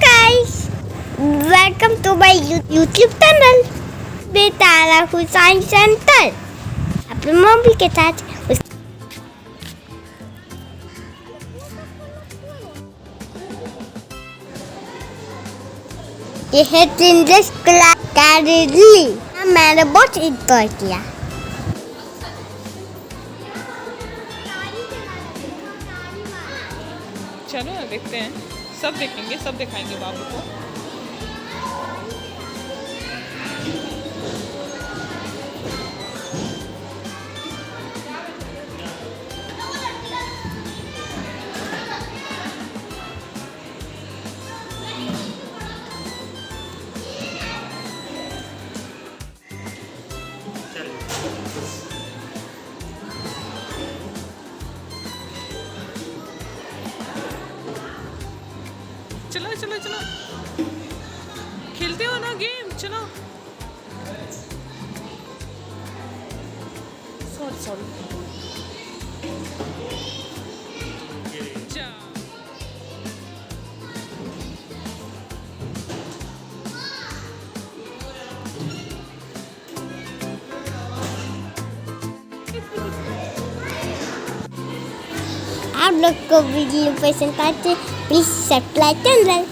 guys, welcome to my YouTube channel. बेतारा Hussain center अपने mobile के साथ ये है ट्रेंड्स क्लास कैरेली मैंने बहुत इंजॉय किया। चलो ना देखते हैं, सब देखेंगे, सब दिखाएंगे बाबू को। चलो चलो चलो, खेलते हो ना गेम, चलो। सॉरी सॉरी, आप लोग को वीडियो पसंद आते प्लीज सब्सक्राइब चैनल।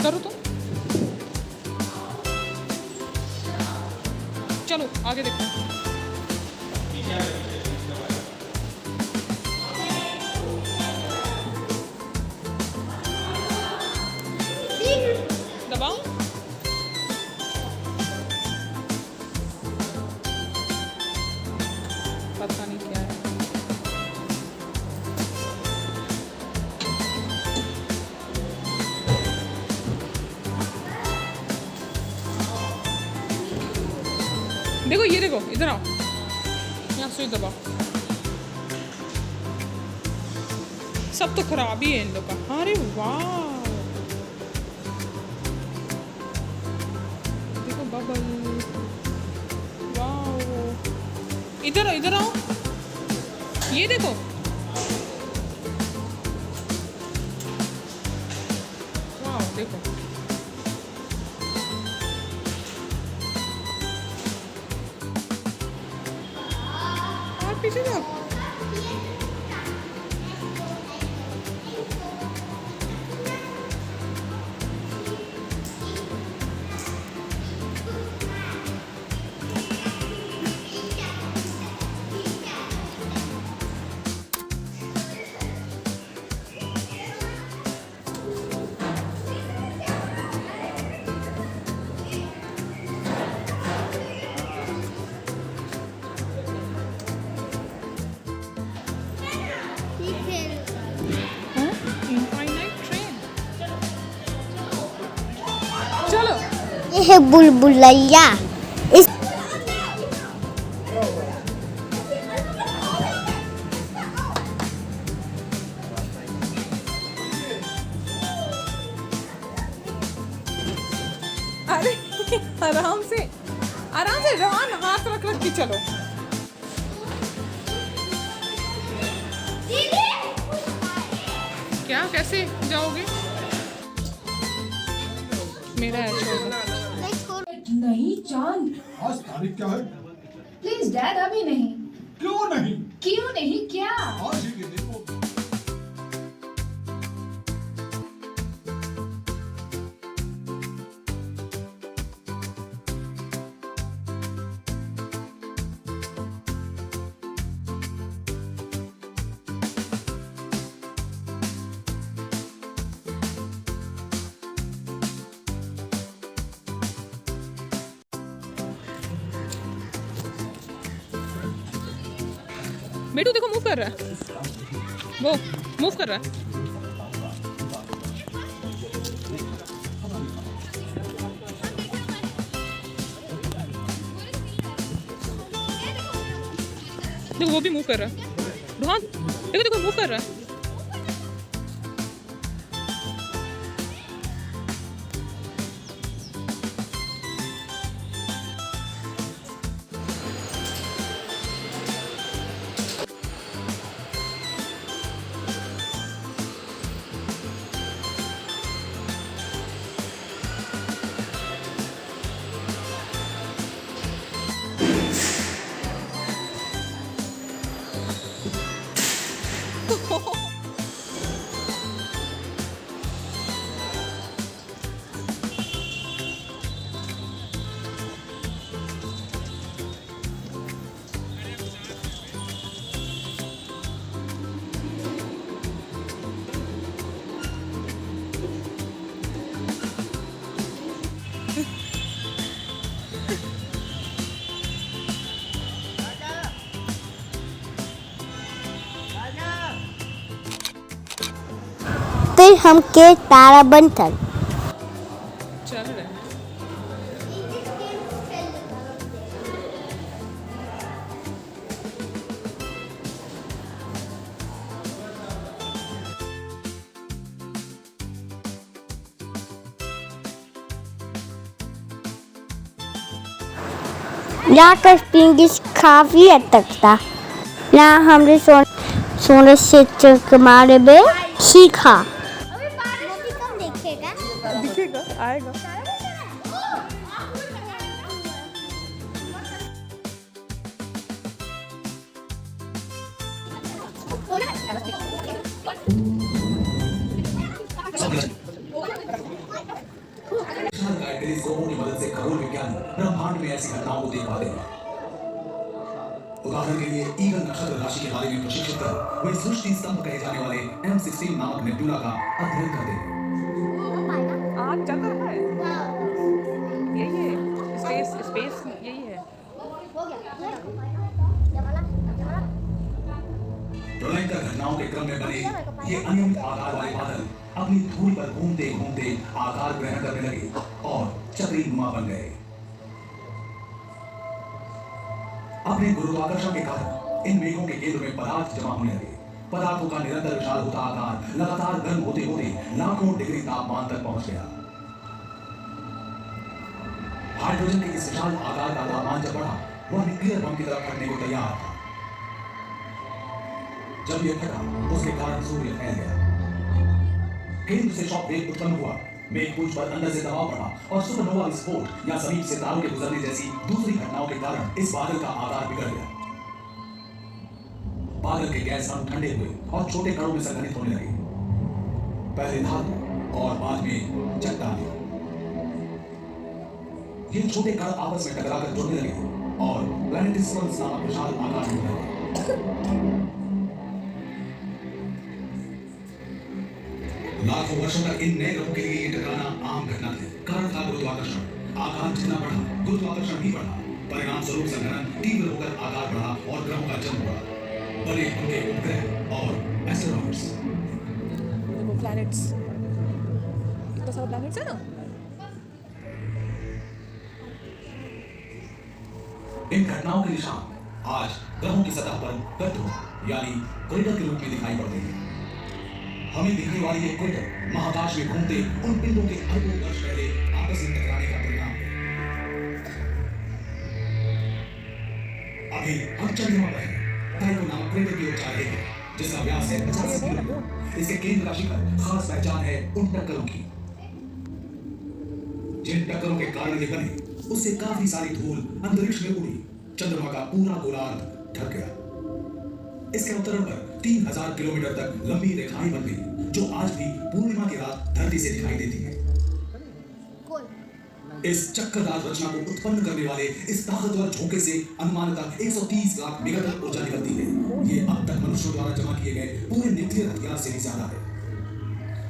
करो तो, चलो आगे देखते हैं। दबाओ, पता नहीं क्या है। देखो ये देखो, इधर आओ, यहाँ स्विच दबाओ। सब तो खराब ही है इन लोग का। अरे वाह, देखो बबल, वाह। इधर आओ, इधर आओ, ये देखो, वाह देखो। और पीछे जाओ। चलो, ये है बुलबुलैया। इस अरे आराम से, आराम से, रहान हाथ रख रख के चलो। क्या, कैसे जाओगे? मेरा है, छोड़ो। नहीं चांद, आज तारीख क्या है? प्लीज डैड अभी नहीं। क्यों नहीं? क्यों नहीं क्या? आज ही के देखो। बेटू देखो, मूव कर रहा है, वो मूव कर रहा है। देखो वो भी मूव कर रहा है, रोहन देखो देखो मूव कर रहा है। फिर हम के तारा बनथन। चल रहे जाकर पिंगिस काफी हद तक था ना हमने सोने से चक मारे बे सीखा। अभी बारिश कब देखेगा? दिखेगा, आएगा। टेलीस्कोपों की मदद से खगोल विज्ञानी ब्रह्मांड में ऐसी घटनाओं को देख पाते हैं। उदाहरण के लिए ईगल नक्षत्र राशि के बारे में प्रशिक्षित कर वे सृष्टि स्तंभ कहे जाने वाले M16 नामक नेबुला का अध्ययन करते हैं। आज चल रहा है, यही है स्पेस यही है। प्रलयंकर घटनाओं के क्रम में बने ये अनियमित आकार वाले बादल अपनी धूल पर घूमते घूमते आकार ग्रहण करने लगे और चक्री नुमा बन गए। अपने गुरुत्वाकर्षण के कारण इन मेघों के केंद्र में पदार्थ जमा होने लगे। पदार्थों का निरंतर विशाल होता आकार लगातार गर्म होते होते लाखों डिग्री तापमान तक पहुंच गया। हाइड्रोजन के इस विशाल आकार का तापमान जब बढ़ा, वह न्यूक्लियर बम की तरफ फटने को तैयार था। जब यह फटा, उसके कारण सूर्य फैल गया। केंद्र से शॉक वेव उत्पन्न हुआ, मेघपुंज पर अंदर से दबाव बढ़ा और सुपरनोवा विस्फोट या समीप से तारों के गुजरने जैसी दूसरी घटनाओं के कारण इस बादल का आकार बिगड़ गया। बादल के गैस अणु ठंडे हुए और छोटे कणों में संघनित होने लगे, पहले धातु और बाद में चट्टानें। ये छोटे कण आपस में टकराकर जुड़ने लगे और प्लैनेटिस्मस नामक विशाल आकार में बने। लाखों वर्षों तक इन नए ग्रहों के लिए ये टकराना आम घटना थी। कारण था गुरुत्वाकर्षण। आकार जितना बढ़ा, गुरुत्वाकर्षण भी बढ़ा। परिणाम स्वरूप संघनन तीव्र होकर आकार बढ़ा और ग्रहों का जन्म हुआ। बने उनके उपग्रह और एस्टेरॉइड्स। वो प्लैनेट्स, इतना सारा प्लैनेट्स है ना। इन घटनाओं के निशान आज ग्रहों की सतह पर गड्ढों यानी क्रेटर के रूप में दिखाई पड़ते हैं। हमें दिखने वाली ये क्रेटर महाकाश में घूमते उन पिंडों के अरबों वर्ष पहले आपस में टकराने का परिणाम है। अभी हम चंद्रमा पर हैं। टाइको नामक क्रेटर की ओर जा रहे हैं, जिसका व्यास है 50 किलोमीटर। इसके केंद्र का शिखर खास पहचान है उन टक्करों की। जिन टक्करों के कारण ये बने, उससे काफी सारी धूल अंतरिक्ष में उड़ी। चंद्रमा का पूरा गोलार्ध ढक गया। इसके अवतरण पर 3000 किलोमीटर तक लंबी रेखाएं बन गई, जो आज भी पूर्णिमा की रात धरती से दिखाई देती है। इस चक्करदार रचना को उत्पन्न करने वाले इस ताकतवर झोंके से अनुमानतः 130 लाख मेगाटन ऊर्जा निकलती है। ये अब तक मनुष्यों द्वारा जमा किए गए पूरे न्यूक्लियर हथियार से भी ज्यादा है।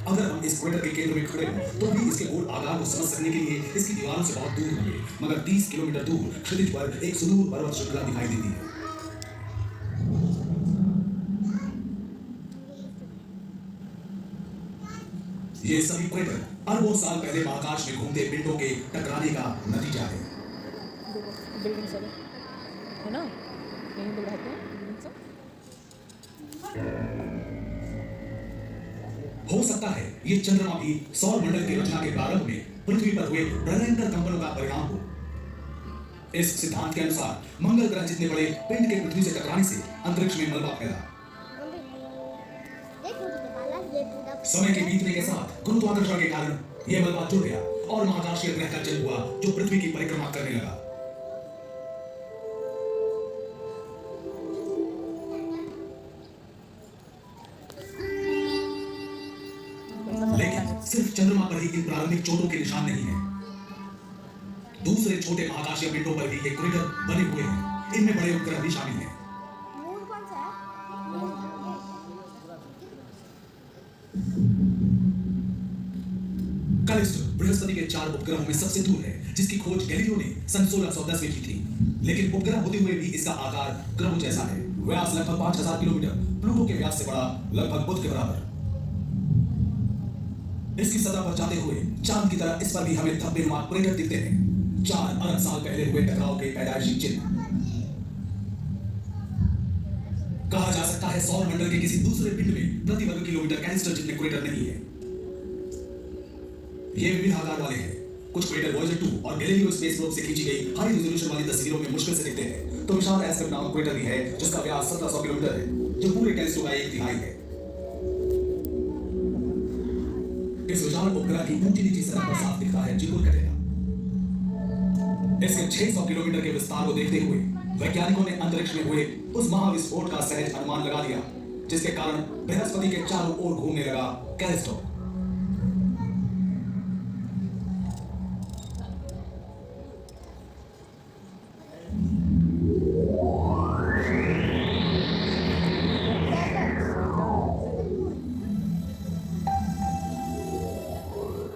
अगर हम इस क्रेटर के केंद्र में खड़े हों, तो भी इसके गोल आकार को समझ सकने के लिए इसकी दीवारों से बहुत दूर होंगे, मगर 30 किलोमीटर दूर क्षितिज पर एक सुदूर पर्वत श्रृंखला दिखाई देती है। ये सभी क्रेटर अरबों साल पहले महाकाश में घूमते पिंडों के टकराने का नतीजा है। बिल्डिंग सब है ना, यहीं लोग रहते हैं बिल्डिंग सब। हो सकता है ये चंद्रमा भी सौर मंडल की रचना के प्रारंभ में पृथ्वी पर हुए प्रलयंकर कंपनों का परिणाम हो। इस सिद्धांत के अनुसार मंगल ग्रह जितने बड़े पिंड के पृथ्वी से टकराने से अंतरिक्ष में मलबा फैला। समय के बीतने के साथ गुरुत्वाकर्षण के कारण यह मलबा जुड़ गया और महाकाशीय ग्रह का जन्म हुआ, जो पृथ्वी की परिक्रमा करने लगा। लेकिन सिर्फ चंद्रमा पर ही इन प्रारंभिक चोटों के निशान नहीं है। दूसरे छोटे महाकाशीय पिंडों पर भी ये क्रेटर बने हुए हैं। इनमें बड़े उपग्रह भी शामिल हैं। कैलिस्टो बृहस्पति के 4 उपग्रहों में सबसे दूर है, जिसकी खोज गैलीलियो ने सन 1610 में की थी। लेकिन उपग्रह होते हुए भी इसका आकार ग्रहों जैसा है। व्यास लगभग 5000 किलोमीटर, प्लूटो के व्यास से बड़ा, लगभग बुध के बराबर। इसकी सतह पर जाते हुए चांद की तरह इस पर भी हमें धब्बेनुमा क्रेटर दिखते हैं। 4 अरब साल पहले हुए टकराव के पैदाइशी चिन्ह। कहा जा सकता है सौर मंडल के किसी दूसरे पिंड में प्रति वर्ग किलोमीटर कैनिस्टर जितने क्रेटर नहीं है। ये विविध आकार वाले हैं। कुछ क्रेटर वॉयेजर 2 और गैलीलियो स्पेस प्रोब से खींची गई हाई रिजोल्यूशन वाली तस्वीरों में मुश्किल से दिखते हैं। तो विशाल एस्केप नामक क्रेटर भी है जिसका व्यास 1700 किलोमीटर है, जो पूरे कैलिस्टो का 1/3 है। इस विशाल उपग्रह की ऊंची नीची सतह पर साफ दिखता है जिकुल कटेरा। इसके 600 किलोमीटर के विस्तार को देखते हुए वैज्ञानिकों ने अंतरिक्ष में हुए उस महाविस्फोट का सहज अनुमान लगा लिया जिसके कारण बृहस्पति के चारों ओर घूमने लगा कैलिस्टो।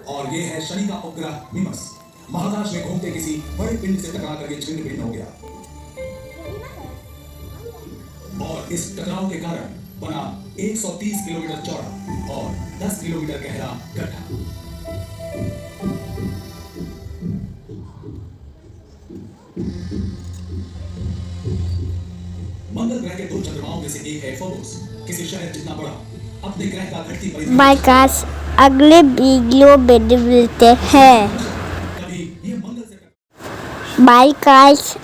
और ये है शनि का उपग्रह मिमस। महाकाश में घूमते किसी बड़े पिंड से टकरा कर ये छिन्न भिन्न हो गया और इस टकराव के कारण बना 130 किलोमीटर चौड़ा और 10 किलोमीटर गहरा गड्ढा। मंगल ग्रह के 2 चंद्रमाओं में से एक है फोबोस, किसी शहर जितना बड़ा। अपने ग्रह का घटती परिधि बाइकास अगले वीडियो में मिलते हैं। कभी ये मंगल से बाइकास